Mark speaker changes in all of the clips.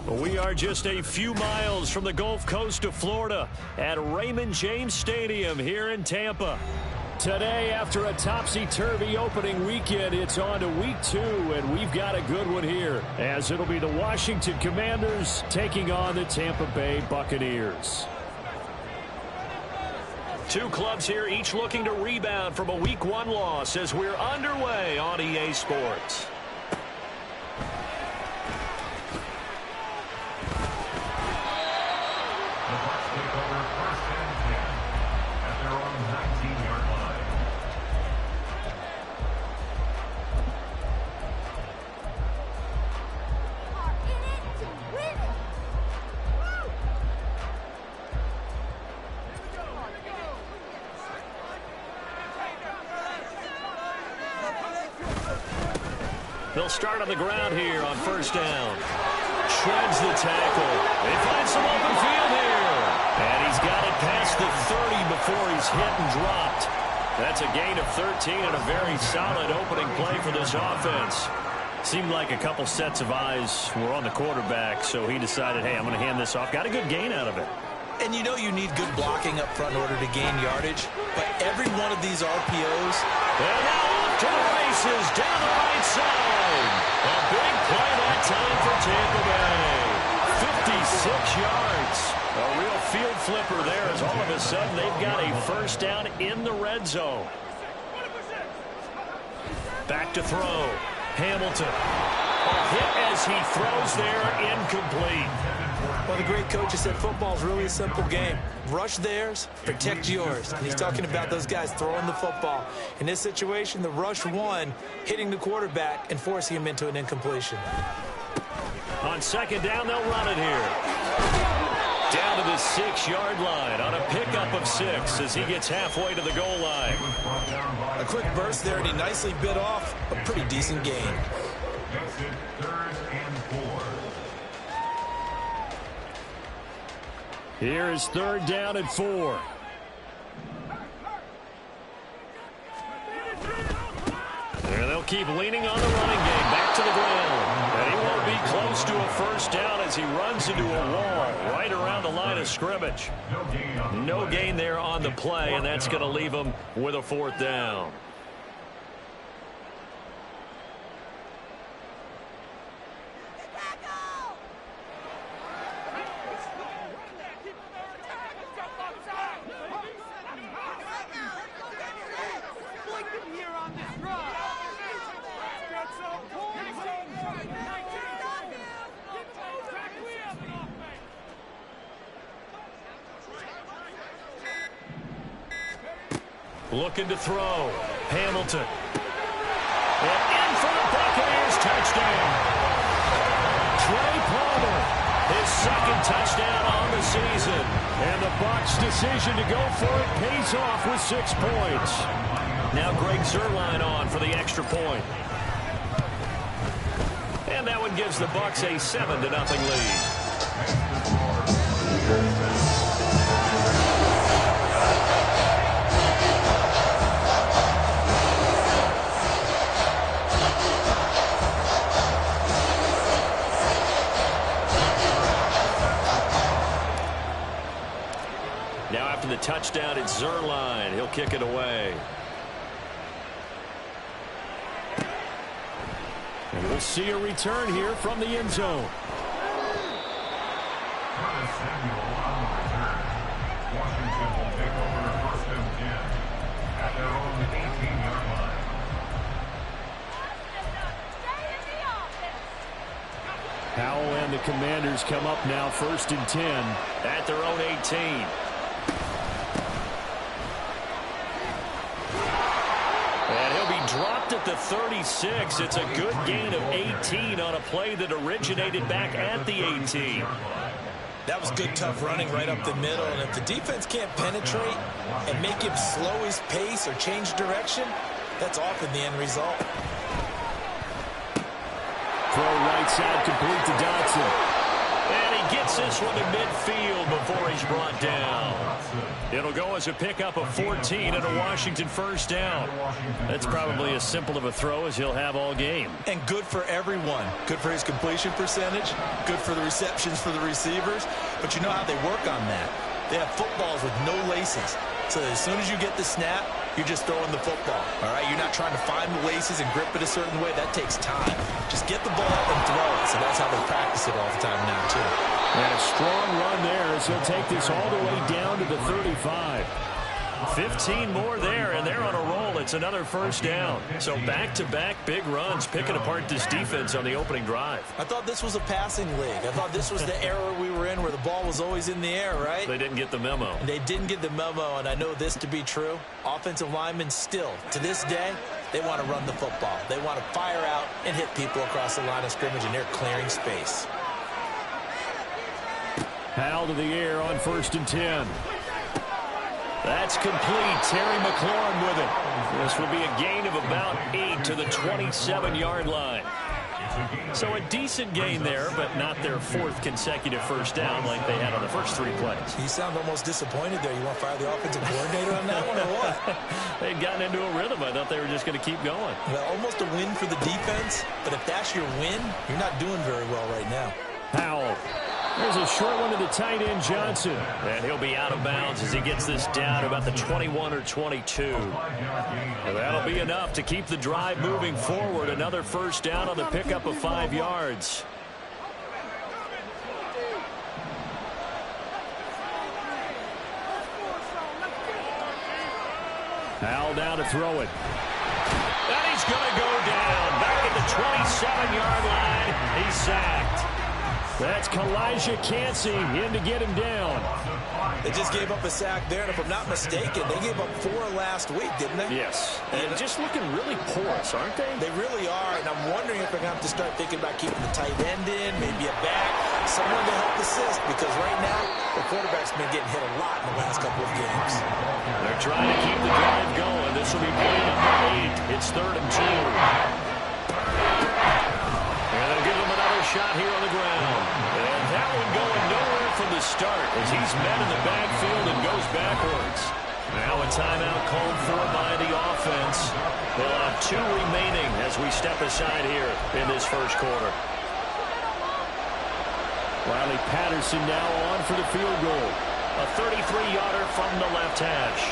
Speaker 1: We are just a few miles from the Gulf Coast of Florida at Raymond James Stadium here in Tampa. Today, after a topsy-turvy opening weekend, it's on to week 2, and we've got a good one here, as it'll be the Washington Commanders taking on the Tampa Bay Buccaneers. Two clubs here, each looking to rebound from a Week 1 loss as we're underway on EA Sports. They'll start on the ground here on first down. Shreds the tackle. They find some open field here. And he's got it past the 30 before he's hit and dropped. That's a gain of 13 and a very solid opening play for this offense. Seemed like a couple sets of eyes were on the quarterback, so he decided, hey, I'm going to hand this off. Got a good gain out of it.
Speaker 2: And you know you need good blocking up front in order to gain yardage, but every one of these RPOs...
Speaker 1: And now off to the races, down the right side. A big play that time for Tampa Bay. 56 yards. A real field flipper there as all of a sudden they've got a first down in the red zone. Back to throw. Hamilton. A hit as he throws there, incomplete.
Speaker 2: Well, the great coach said football is really a simple game. Rush theirs, protect yours. And he's talking about those guys throwing the football. In this situation, the rush won, hitting the quarterback and forcing him into an incompletion.
Speaker 1: On second down, they'll run it here. Down to the 6-yard line on a pickup of 6 as he gets halfway to the goal line.
Speaker 2: A quick burst there, and he nicely bit off a pretty decent gain.
Speaker 1: Here is third down and 4. And they'll keep leaning on the running game back to the ground. And he won't be close to a first down as he runs into a wall right around the line of scrimmage. No gain there on the play, and that's going to leave him with a 4th down. Looking to throw. Hamilton. And in for the Buccaneers touchdown. Trey Palmer, his second touchdown on the season. And the Bucs' decision to go for it pays off with 6 points. Now Greg Zuerlein on for the extra point. And that one gives the Bucs a 7-0 lead. Now after the touchdown, it's Zuerlein. He'll kick it away. And we'll see a return here from the end zone.
Speaker 3: Washington will take over first and 10 at their own 18-yard line.
Speaker 1: Powell and the Commanders come up now first and 10 at their own 18. And he'll be dropped at the 36. It's a good gain of 18 on a play that originated back at the 18.
Speaker 2: That was good, tough running right up the middle. And if the defense can't penetrate and make him slow his pace or change direction, that's often the end result.
Speaker 1: Throw right side complete to Dotson. And he gets this one to midfield before he's brought down. It'll go as a pickup of 14 and a Washington first down. That's probably as simple of a throw as he'll have all game.
Speaker 2: And good for everyone. Good for his completion percentage. Good for the receptions for the receivers. But you know how they work on that. They have footballs with no laces. So as soon as you get the snap, you're just throwing the football. All right, you're not trying to find the laces and grip it a certain way. That takes time. Just get the ball and throw it. So that's how they practice it all the time now, too.
Speaker 1: And a strong run there as he'll take this all the way down to the 35. 15 more there, and they're on a roll. It's another first down. So back-to-back big runs, picking apart this defense on the opening drive.
Speaker 2: I thought this was a passing league. I thought this was the era we were in where the ball was always in the air, right?
Speaker 1: They didn't get the memo.
Speaker 2: They didn't get the memo, and I know this to be true. Offensive linemen still, to this day, they want to run the football. They want to fire out and hit people across the line of scrimmage, and they're clearing space.
Speaker 1: Howell to the air on 1st and 10. That's complete. Terry McLaurin with it. This will be a gain of about 8 to the 27-yard line. So a decent gain there, but not their 4th consecutive first down like they had on the first 3 plays.
Speaker 2: You sound almost disappointed there. You want to fire the offensive coordinator on that one or what?
Speaker 1: They'd gotten into a rhythm. I thought they were just going to keep going.
Speaker 2: Well, almost a win for the defense, but if that's your win, you're not doing very well right now.
Speaker 1: Howell. There's a short one to the tight end, Johnson. And he'll be out of bounds as he gets this down to about the 21 or 22. Well, that'll be enough to keep the drive moving forward. Another first down on the pickup of 5 yards. Howell down to throw it. And he's going to go down. Back at the 27-yard line. He's sacked. That's Kalijah Cansey in to get him down.
Speaker 2: They just gave up a sack there, and if I'm not mistaken, they gave up 4 last week, didn't they?
Speaker 1: Yes. And just looking really porous, aren't they?
Speaker 2: They really are, and I'm wondering if they're going to have to start thinking about keeping the tight end in, maybe a back, someone to help assist, because right now, the quarterback's been getting hit a lot in the last couple of games.
Speaker 1: They're trying to keep the drive going. This will be play number 8. It's 3rd and 2. And they'll give him another shot here on the ground. And that one going nowhere from the start as he's met in the backfield and goes backwards. Now a timeout called for by the offense. They'll have 2 remaining as we step aside here in this first quarter. Riley Patterson now on for the field goal. A 33-yarder from the left hash.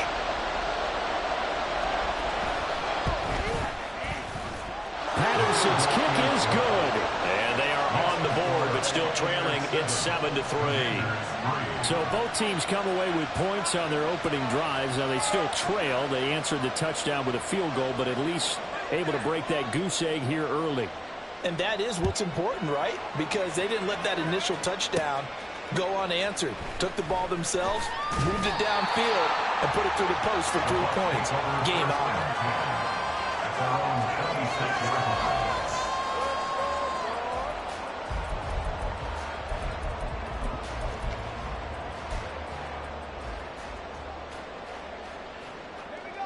Speaker 1: Patterson's kick is good. And they are on the board, but still trailing. It's 7-3. So both teams come away with points on their opening drives. Now they still trail. They answered the touchdown with a field goal, but at least able to break that goose egg here early.
Speaker 2: And that is what's important, right? Because they didn't let that initial touchdown go unanswered. Took the ball themselves, moved it downfield, and put it through the post for 3 points. Game on.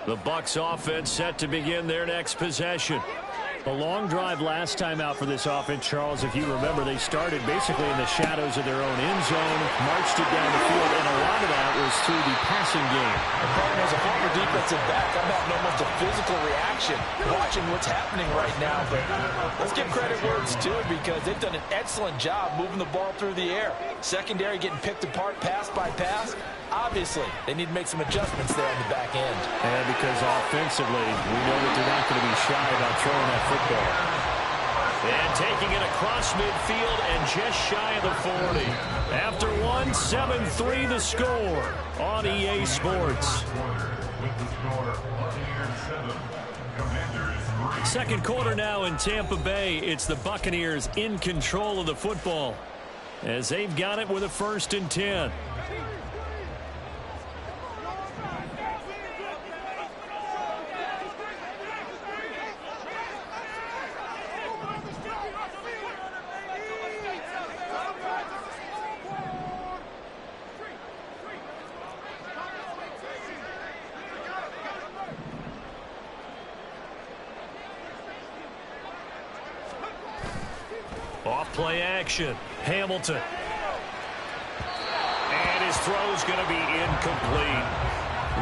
Speaker 1: The Bucs offense set to begin their next possession. A long drive last time out for this offense, Charles. If you remember, they started basically in the shadows of their own end zone, marched it down the field, and a lot of that was through the passing game.
Speaker 2: The problem as a former defensive back, I'm having almost a physical reaction watching what's happening right now. But let's give credit where it's due because they've done an excellent job moving the ball through the air. Secondary getting picked apart pass by pass. Obviously, they need to make some adjustments there on the back end.
Speaker 1: And because offensively, we know that they're not going to be shy about throwing that football. And taking it across midfield and just shy of the 40. After 7-3 the score on EA Sports. Second quarter now in Tampa Bay. It's the Buccaneers in control of the football as they've got it with a 1st and 10. Off play action. Hamilton. And his throw's going to be incomplete.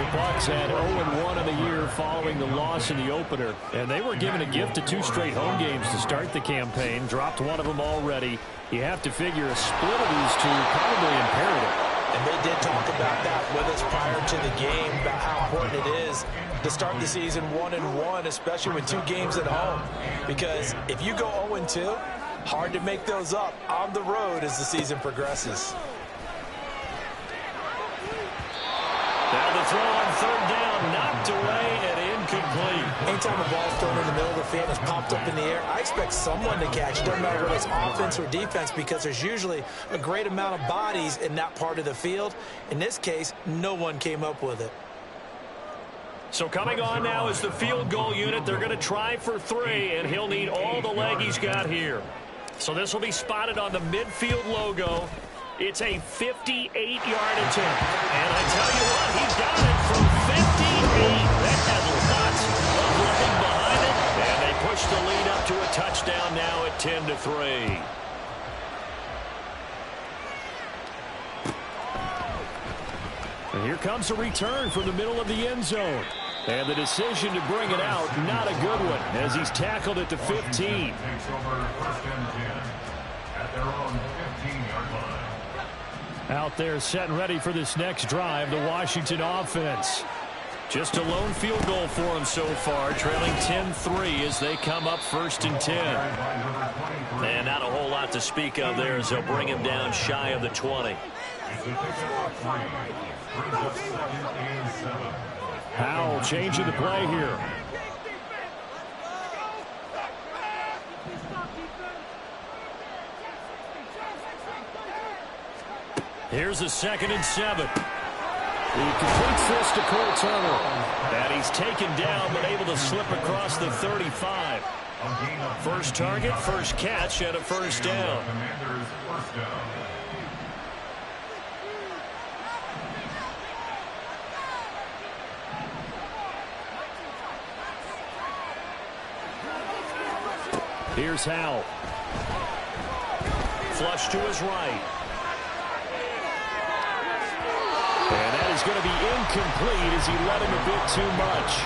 Speaker 4: The Bucs had 0-1 in the year following the loss in the opener, and they were given a gift of 2 straight home games to start the campaign. Dropped one of them already. You have to figure a split of these two probably imperative.
Speaker 2: And they did talk about that with us prior to the game, about how important it is to start the season 1-1, especially with 2 games at home. Because if you go 0-2, hard to make those up on the road as the season progresses.
Speaker 1: Now the throw on third down, knocked away and incomplete.
Speaker 2: Anytime a ball's thrown in the middle of the field, it's popped up in the air, I expect someone to catch it. Doesn't matter whether it's offense or defense, because there's usually a great amount of bodies in that part of the field. In this case, no one came up with it.
Speaker 1: So coming on now is the field goal unit. They're going to try for 3, and he'll need all the leg he's got here. So this will be spotted on the midfield logo. It's a 58-yard attempt. And I tell you what, he got it from 58. That had lots of running behind it. And they push the lead up to a touchdown now at 10-3.
Speaker 4: And here comes a return from the middle of the end zone. And the decision to bring it out, not a good one, as he's tackled at the 15.
Speaker 3: Takes over 1st and 10 at their own 15-yard line.
Speaker 4: Out there set and ready for this next drive, the Washington offense.
Speaker 1: Just a lone field goal for him so far, trailing 10-3 as they come up 1st and 10. And not a whole lot to speak of there as they'll bring him down shy of the 20.
Speaker 4: Howell changing the play here.
Speaker 1: Here's a 2nd and 7.
Speaker 4: He completes this to Cole Turner.
Speaker 1: And he's taken down, but able to slip across the 35. First target, first catch, and a 1st down.
Speaker 3: Commanders 1st down.
Speaker 4: Here's Howell.
Speaker 1: Flush to his right. And that is going to be incomplete as he let him a bit too much.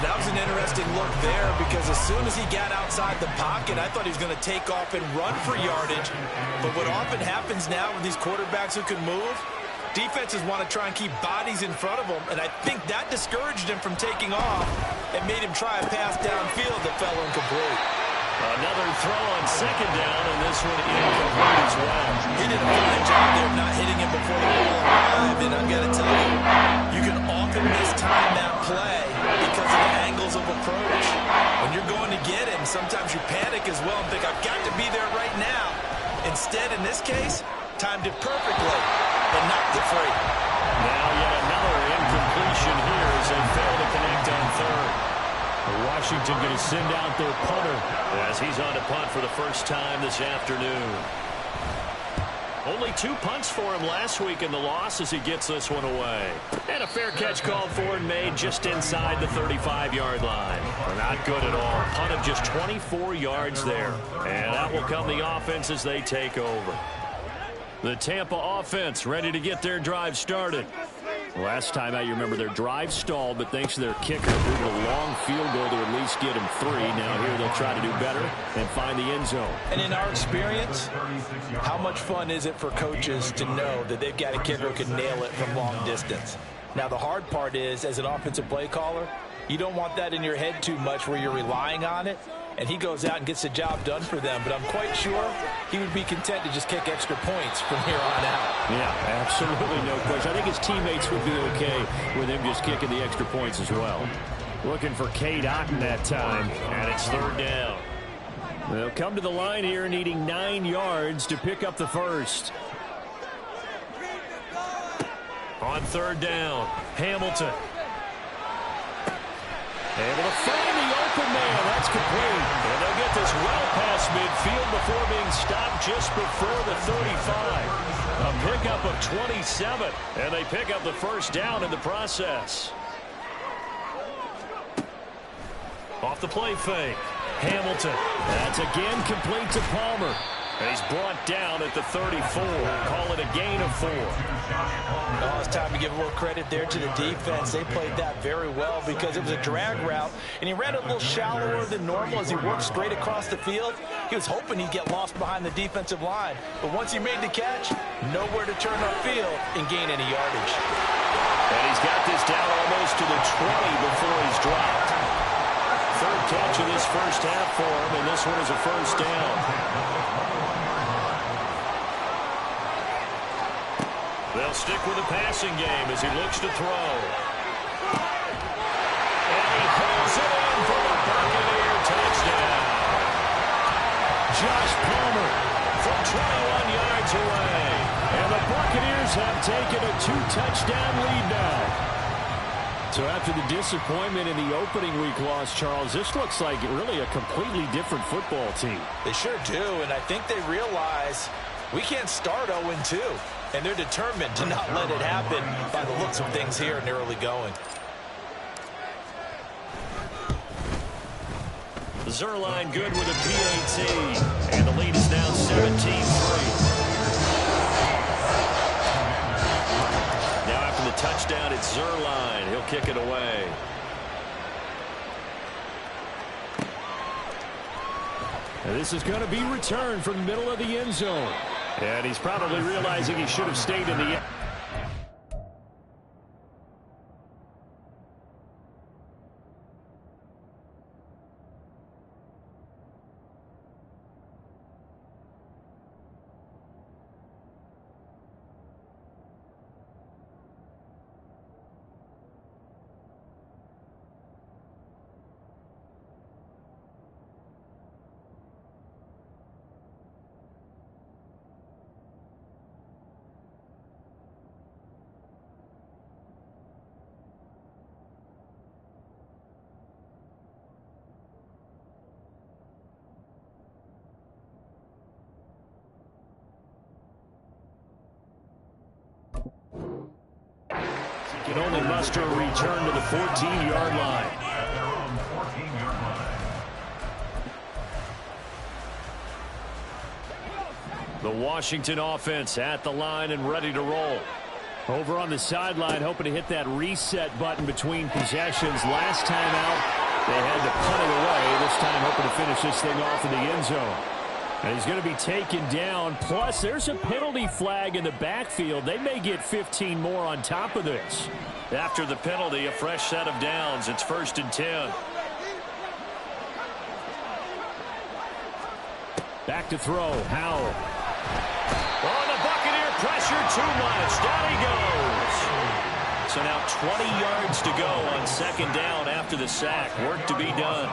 Speaker 2: That was an interesting look there, because as soon as he got outside the pocket, I thought he was going to take off and run for yardage. But what often happens now with these quarterbacks who can move, defenses want to try and keep bodies in front of them, and I think that discouraged him from taking off and made him try a pass downfield that fell incomplete.
Speaker 1: Another throw on 2nd down, and this one incomplete as well.
Speaker 2: He did a fine job there of not hitting him before the ball arrived, and I've got to tell you, you can often mistime that play because of the angles of approach. When you're going to get him, sometimes you panic as well and think, I've got to be there right now. Instead, in this case, timed it perfectly and knocked it free.
Speaker 1: Now yet another incompletion here as they fail to connect on 3rd.
Speaker 4: Washington going to send out their punter
Speaker 1: as he's on to punt for the first time this afternoon. Only 2 punts for him last week in the loss as he gets this one away. And a fair catch called for and made just inside the 35-yard line. Not good at all. Punt of just 24 yards there. And that will come the offense as they take over. The Tampa offense ready to get their drive started.
Speaker 4: Last time out, you remember their drive stalled, but thanks to their kicker, booted a long field goal to at least get him 3. Now here they'll try to do better and find the end zone.
Speaker 2: And in our experience, how much fun is it for coaches to know that they've got a kicker who can nail it from long distance? Now, the hard part is, as an offensive play caller, you don't want that in your head too much where you're relying on it. And he goes out and gets the job done for them. But I'm quite sure he would be content to just kick extra points from here on out.
Speaker 4: Yeah, absolutely no question. I think his teammates would be okay with him just kicking the extra points as well. Looking for Cade Otton that time.
Speaker 1: And it's 3rd down.
Speaker 4: They'll come to the line here needing 9 yards to pick up the first.
Speaker 1: On 3rd down, Hamilton.
Speaker 4: Able to find the open man. That's complete.
Speaker 1: And they'll get this well past midfield before being stopped just before the 35. A pickup of 27. And they pick up the 1st down in the process. Off the play fake. Hamilton.
Speaker 4: That's again complete to Palmer.
Speaker 1: And he's brought down at the 34. Call it a gain of 4.
Speaker 2: Oh, it's time to give a little credit there to the defense. They played that very well because it was a drag route, and he ran a little shallower than normal as he worked straight across the field. He was hoping he'd get lost behind the defensive line, but once he made the catch, nowhere to turn upfield and gain any yardage.
Speaker 1: And he's got this down almost to the 20 before he's dropped. Third catch of this first half for him, and this one is a first down. They'll stick with the passing game as he looks to throw. And he pulls it in for the Buccaneer touchdown.
Speaker 4: Josh Palmer
Speaker 1: from 21 yards away.
Speaker 4: And the Buccaneers have taken a 2-touchdown lead now. So after the disappointment in the opening week loss, Charles, this looks like really a completely different football team.
Speaker 2: They sure do, and I think they realize we can't start 0-2. And they're determined to not let it happen by the looks of things here in the early going.
Speaker 1: Zerline good with a PAT. And the lead is now 17-3. Now after the touchdown, it's Zerline. He'll kick it away.
Speaker 4: And this is going to be returned from the middle of the end zone. And he's probably realizing he should have stayed in the end. Can only muster a return to the 14-yard line. The Washington offense at the line and ready to roll. Over on the sideline, hoping to hit that reset button between possessions. Last time out, they had to punt it away. This time hoping to finish this thing off in the end zone. And he's going to be taken down. Plus, there's a penalty flag in the backfield. They may get 15 more on top of this.
Speaker 1: After the penalty, a fresh set of downs. It's 1st and 10.
Speaker 4: Back to throw. Howell.
Speaker 1: Oh, the Buccaneer pressure too much. Down he goes. So now 20 yards to go on 2nd down after the sack. Work to be done.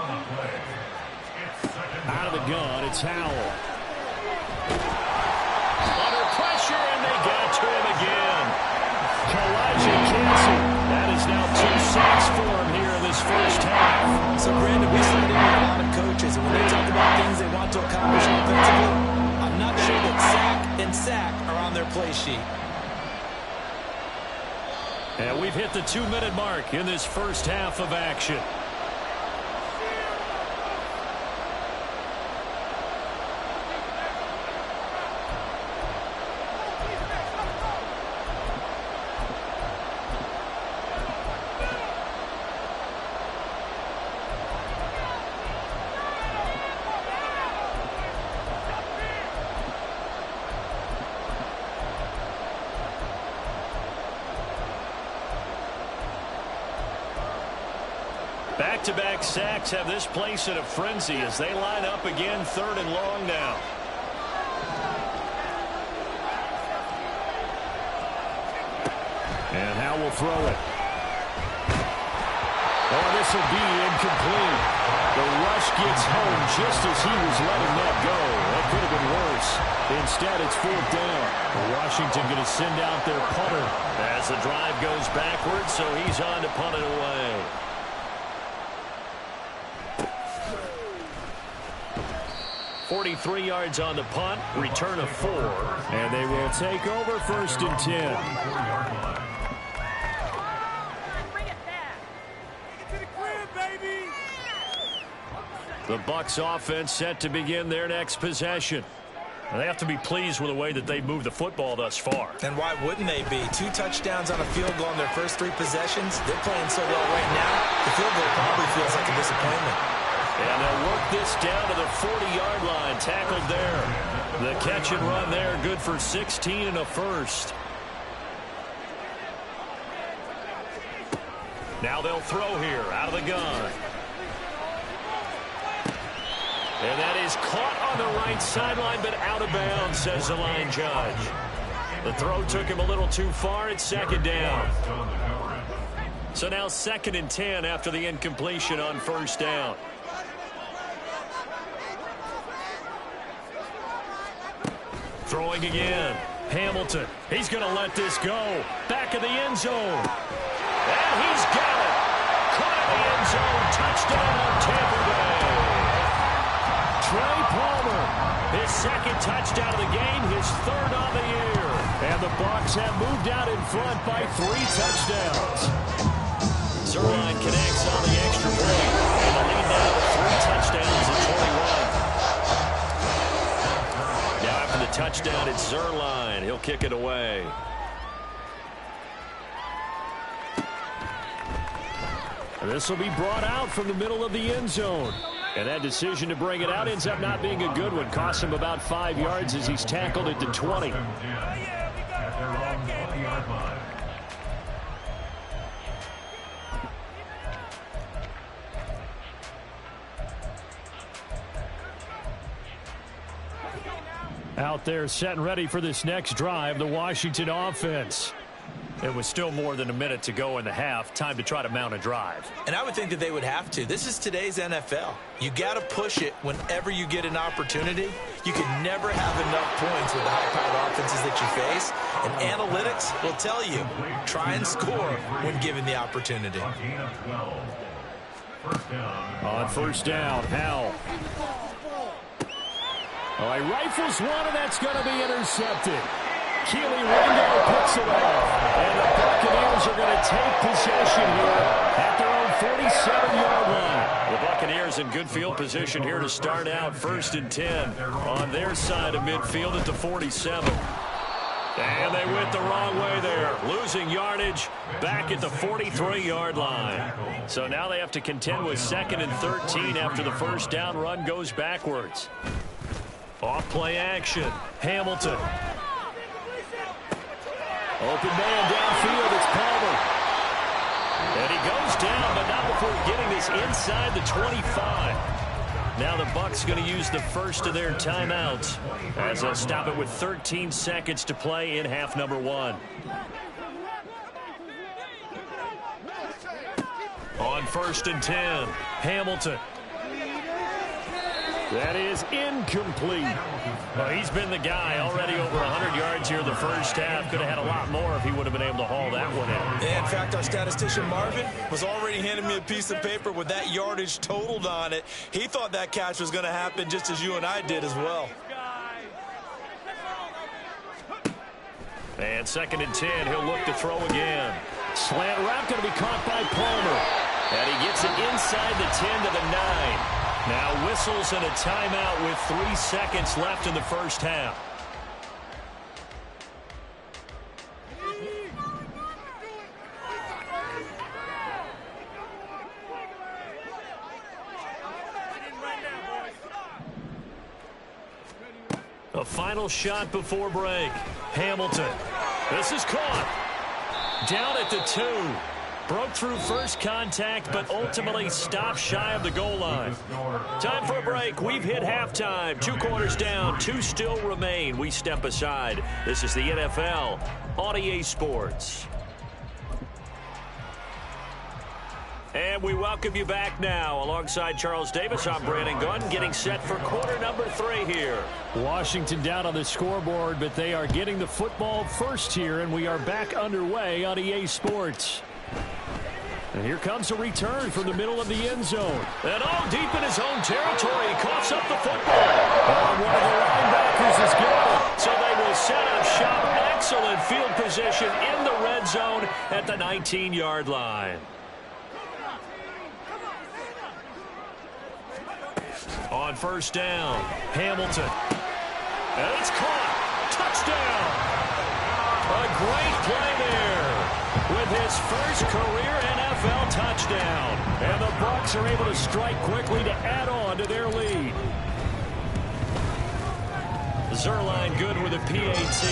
Speaker 4: Out of the gun, it's Howell.
Speaker 1: Under pressure, and they got to him again.
Speaker 4: Elijah Cancel.
Speaker 1: That is now 2 sacks for him here in this first half.
Speaker 2: So, Brandon, we sit in with a lot of coaches, and when they talk about things they want to accomplish offensively, I'm not sure that sack and sack are on their play sheet.
Speaker 1: And we've hit the 2-minute mark in this first half of action. Back-to-back sacks have this place in a frenzy as they line up again 3rd and long now.
Speaker 4: And Howell will throw it. Oh, this will be incomplete. The rush gets home just as he was letting that go. That could have been worse. Instead, it's 4th down. Washington going to send out their punter.
Speaker 1: As the drive goes backwards, so he's on to punt it away. 43 yards on the punt, return of 4.
Speaker 4: And they will take over 1st and 10.
Speaker 5: Bring it back. Take it to the crib, baby.
Speaker 1: The Bucs offense set to begin their next possession. And they have to be pleased with the way that they've moved the football thus far.
Speaker 2: And why wouldn't they be? 2 touchdowns on a field goal in their first 3 possessions. They're playing so well right now, the field goal probably feels like a disappointment.
Speaker 1: And they'll work this down to the 40-yard line. Tackled there. The catch and run there, good for 16 and a first. Now they'll throw here out of the gun. And that is caught on the right sideline, but out of bounds, says the line judge. The throw took him a little too far. It's second down. So now 2nd and 10 after the incompletion on first down. Throwing again. Hamilton. He's going to let this go. Back of the end zone. And he's got it. Caught in the end zone. Touchdown, Tampa Bay. Trey Palmer, his 2nd touchdown of the game, his 3rd on the year. And the Bucs have moved out in front by 3 touchdowns. Zerline connects on the extra point. And the lead now to 3 touchdowns at 21. Now after the touchdown, it's Zerline. He'll kick it away. This will be brought out from the middle of the end zone. And that decision to bring it out ends up not being a good one. Costs him about 5 yards as he's tackled at the 20. Out there set and ready for this next drive, the Washington offense. It was still more than a minute to go in the half. Time to try to mount a drive.
Speaker 2: And I would think that they would have to. This is today's NFL. You got to push it whenever you get an opportunity. You can never have enough points with the high-powered offenses that you face. And analytics will tell you, try and score when given the opportunity.
Speaker 4: On first down, Howell. All right, rifles one, and that's going to be intercepted. Keely Ringo picks it off. And the Buccaneers are going to take possession here at their own 47-yard line.
Speaker 1: The Buccaneers in good field position here to start out 1st and 10 on their side of midfield at the 47. And they went the wrong way there, losing yardage back at the 43-yard line. So now they have to contend with 2nd and 13 after the first down run goes backwards. Off play action. Hamilton. Open man downfield. It's Palmer. And he goes down, but not before getting this inside the 25. Now the Bucs going to use the first of their timeouts as they'll stop it with 13 seconds to play in half number 1. On 1st and 10, Hamilton. That is incomplete. Well, he's been the guy already over 100 yards here the first half. Could have had a lot more if he would have been able to haul that one in.
Speaker 2: Yeah, in fact, our statistician Marvin was already handing me a piece of paper with that yardage totaled on it. He thought that catch was going to happen just as you and I did as well.
Speaker 1: And 2nd and 10, he'll look to throw again.
Speaker 4: Slant route going to be caught by Palmer.
Speaker 1: And he gets it inside the 10 to the 9. Now whistles and a timeout with 3 seconds left in the first half. A final shot before break. Hamilton. This is caught. Down at the 2. Broke through first contact, but ultimately stopped shy of the goal line. Time for a break. We've hit halftime. 2 quarters down. 2 still remain. We step aside. This is the NFL on EA Sports. And we welcome you back now. Alongside Charles Davis, I'm Brandon Gunn, getting set for quarter number 3 here.
Speaker 4: Washington down on the scoreboard, but they are getting the football first here, and we are back underway on EA Sports. And here comes a return from the middle of the end zone.
Speaker 1: And all deep in his own territory, he coughs up the football.
Speaker 4: And one of the linebackers is good.
Speaker 1: So they will set up shop. Excellent field position in the red zone at the 19-yard line. On first down, Hamilton. And it's caught. Touchdown. A great play there with his first career NFL touchdown. And the Bucs are able to strike quickly to add on to their lead. Zerline good with a PAT.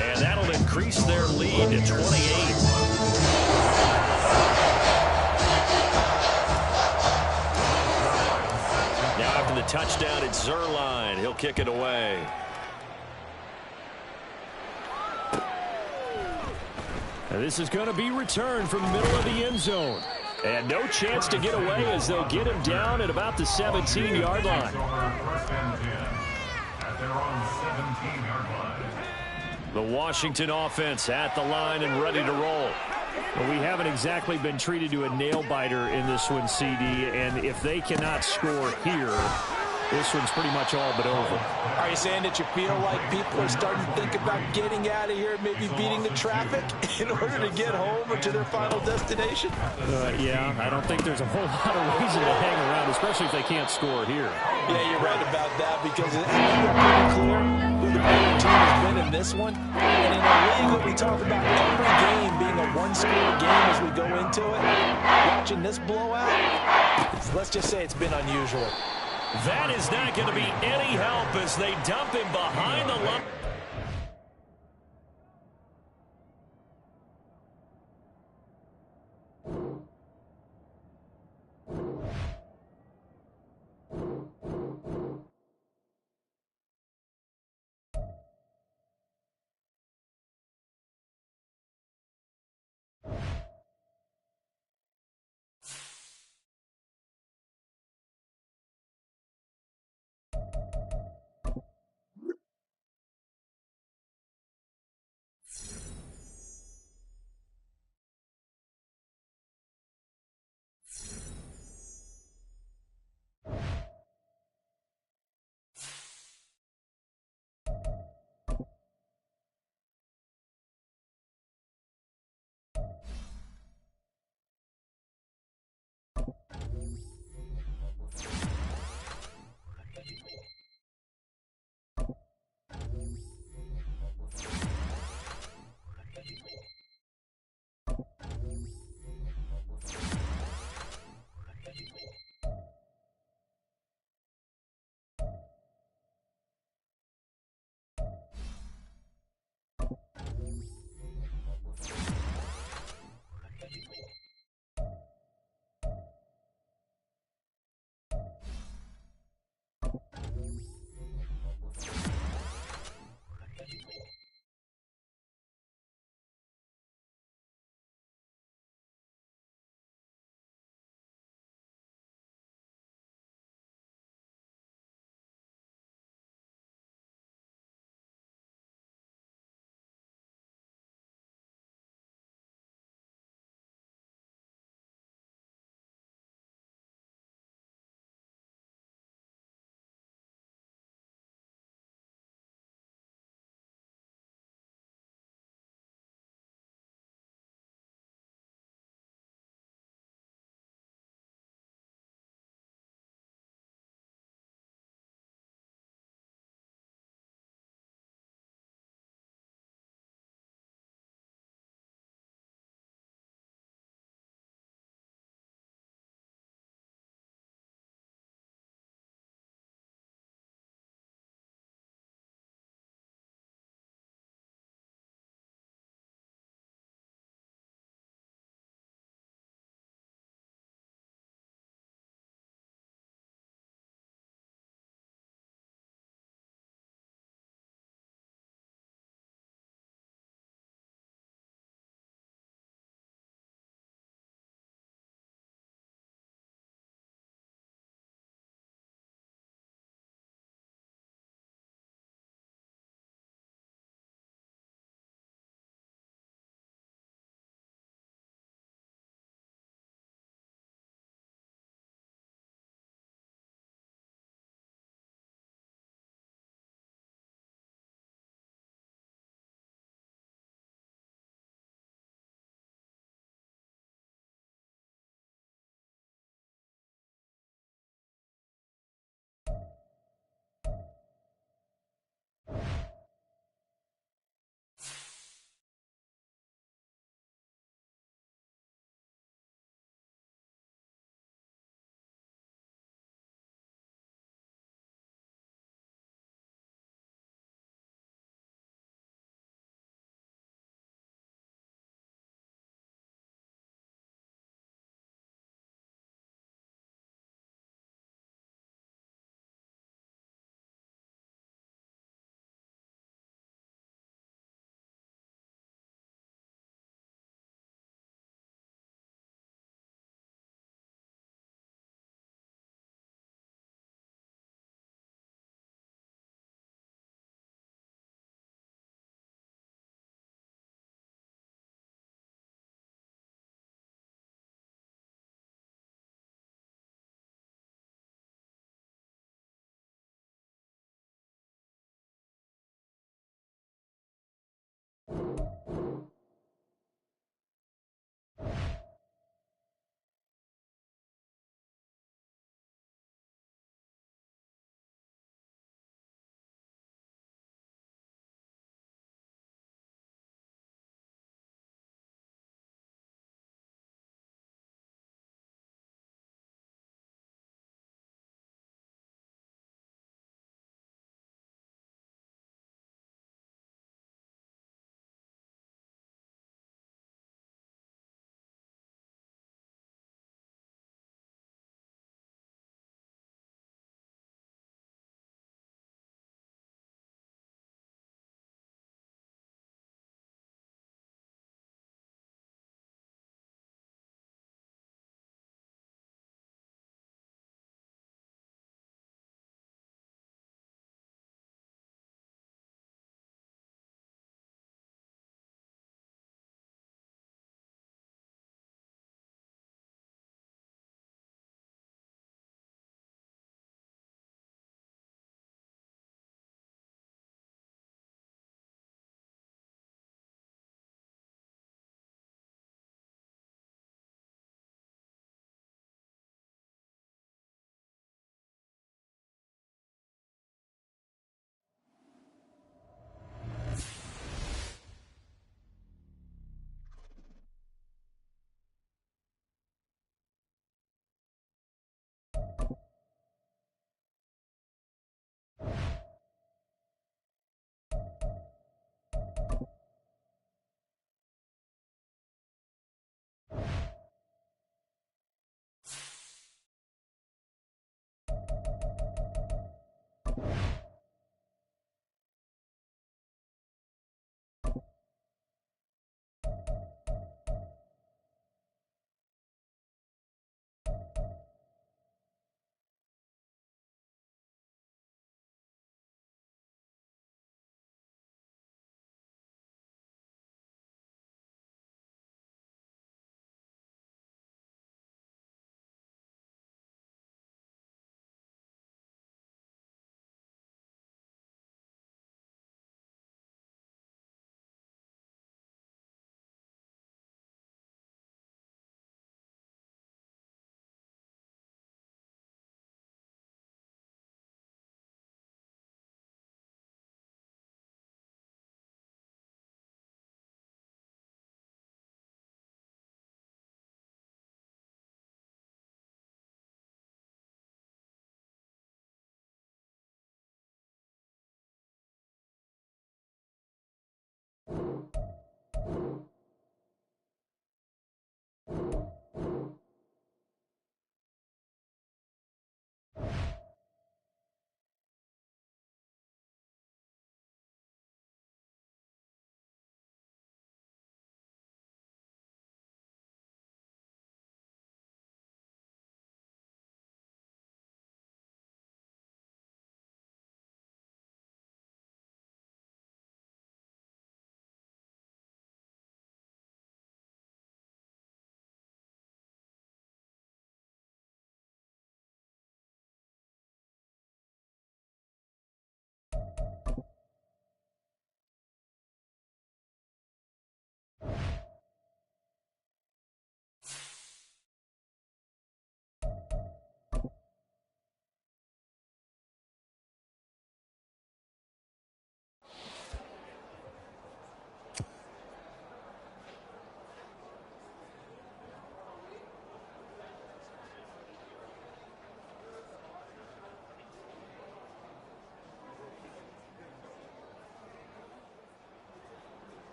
Speaker 1: And that'll increase their lead to 28. Now after the touchdown, it's Zerline. He'll kick it away.
Speaker 4: And this is going to be returned from the middle of the end zone. And no chance to get away as they'll get him down at about the 17-yard line.
Speaker 3: First and 10 at their own 17-yard line.
Speaker 1: The Washington offense at the line and ready to roll.
Speaker 4: Well, we haven't exactly been treated to a nail-biter in this one, CD, and if they cannot score here, this one's pretty much all but over.
Speaker 2: Are you saying that you feel like people are starting to think about getting out of here, maybe beating the traffic in order to get home or to their final destination?
Speaker 4: Yeah, I don't think there's a whole lot of reason to hang around, especially if they can't score here.
Speaker 2: Yeah, you're right about that because it's pretty clear who the better team has been in this one. And in a league that we talk about every game being a one-score game as we go into it, watching this blowout, let's just say it's been unusual.
Speaker 1: That is not going to be any help as they dump him behind the line.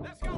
Speaker 5: Let's go.